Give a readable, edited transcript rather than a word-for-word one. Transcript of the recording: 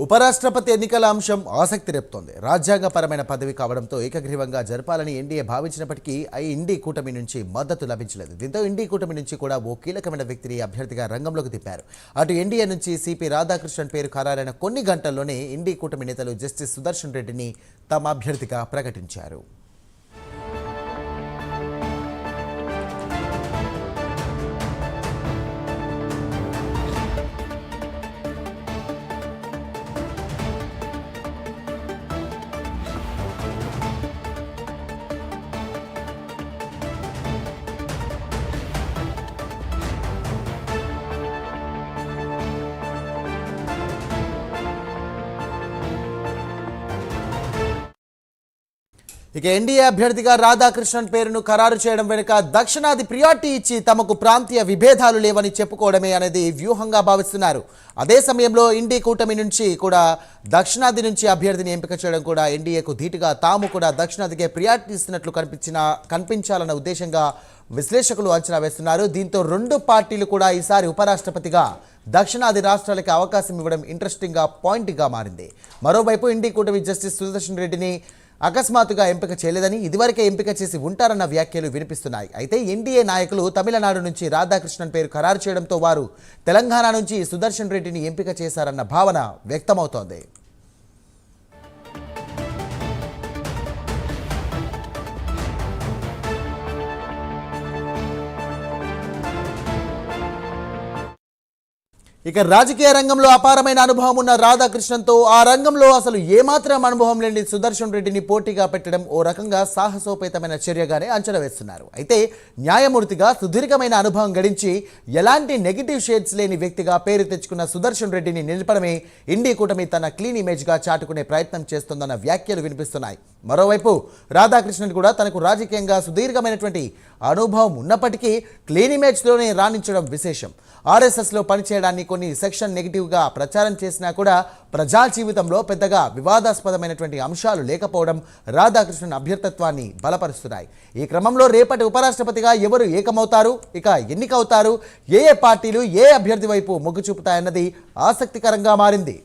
ఉపరాష్ట్రపతి ఎన్నికల అంశం ఆసక్తి రేపుతోంది. రాజ్యాంగపరమైన పదవి కావడంతో ఏకగ్రీవంగా జరపాలని ఎన్డీఏ భావించినప్పటికీ ఇండీ కూటమి నుంచి మద్దతు లభించలేదు. దీంతో ఇండీ కూటమి నుంచి కూడా ఓ కీలకమైన వ్యక్తిని అభ్యర్థిగా రంగంలోకి దింపారు. అటు ఎన్డీఏ నుంచి సిపి రాధాకృష్ణన్ పేరు ఖరారైన కొన్ని గంటల్లోనే ఇండీ కూటమి నేతలు జస్టిస్ సుదర్శన్ రెడ్డిని తమ అభ్యర్థిగా ప్రకటించారు. ఇక ఎన్డీఏ అభ్యర్థిగా రాధాకృష్ణన్ పేరును ఖరారు చేయడం వెనుక దక్షిణాది ప్రియారిటీ ఇచ్చి తమకు ప్రాంతీయ విభేదాలు లేవని చెప్పుకోవడమే అనేది వ్యూహంగా భావిస్తున్నారు. అదే సమయంలో ఇండీ కూటమి నుంచి కూడా దక్షిణాది నుంచి అభ్యర్థిని ఎంపిక చేయడం కూడా ఎన్డీఏకు ధీటుగా తాము కూడా దక్షిణాదికే ప్రియారిటీ ఇస్తున్నట్లు కనిపించాలన్న ఉద్దేశంగా విశ్లేషకులు అంచనా వేస్తున్నారు. దీంతో రెండు పార్టీలు కూడా ఈసారి ఉపరాష్ట్రపతిగా దక్షిణాది రాష్ట్రాలకి అవకాశం ఇవ్వడం ఇంట్రెస్టింగ్గా పాయింట్గా మారింది. మరోవైపు ఇండీ కూటమి జస్టిస్ సుదర్శన్ రెడ్డిని అకస్మాత్తుగా ఎంపిక చేయలేదని, ఇదివరకే ఎంపిక చేసి ఉంటారన్న వ్యాఖ్యలు వినిపిస్తున్నాయి. అయితే ఎన్డీఏ నాయకులు తమిళనాడు నుంచి రాధాకృష్ణన్ పేరు ఖరారు చేయడంతో వారు తెలంగాణ నుంచి సుదర్శన్ రెడ్డిని ఎంపిక చేశారన్న భావన వ్యక్తమవుతోంది. ఇక రాజకీయ రంగంలో అపారమైన అనుభవం ఉన్న రాధాకృష్ణన్తో ఆ రంగంలో అసలు ఏమాత్రం అనుభవం లేని సుదర్శన్ రెడ్డిని పోటీగా పెట్టడం ఓ రకంగా సాహసోపేతమైన చర్యగానే అంచనా వేస్తున్నారు. అయితే న్యాయమూర్తిగా సుదీర్ఘమైన అనుభవం గడించి ఎలాంటి నెగిటివ్ షేడ్స్ లేని వ్యక్తిగా పేరు తెచ్చుకున్న సుదర్శన్ రెడ్డిని నిలపడమే ఇండీ కూటమి తన క్లీన్ ఇమేజ్గా చాటుకునే ప్రయత్నం చేస్తోందన్న వ్యాఖ్యలు వినిపిస్తున్నాయి. మరోవైపు రాధాకృష్ణన్ కూడా తనకు రాజకీయంగా సుదీర్ఘమైనటువంటి అనుభవం ఉన్నప్పటికీ క్లీన్ ఇమేజ్లోనే రాణించడం విశేషం. ఆర్ఎస్ఎస్లో పనిచేయడాన్ని కొన్ని సెక్షన్ నెగిటివ్గా ప్రచారం చేసినా కూడా ప్రజా జీవితంలో పెద్దగా వివాదాస్పదమైనటువంటి అంశాలు లేకపోవడం రాధాకృష్ణన్ అభ్యర్థత్వాన్ని బలపరుస్తున్నాయి. ఈ క్రమంలో రేపటి ఉపరాష్ట్రపతిగా ఎవరు ఏకమవుతారు, ఇక ఎన్నికవుతారు, ఏ పార్టీలు ఏ అభ్యర్థి వైపు మొగ్గు చూపుతాయన్నది ఆసక్తికరంగా మారింది.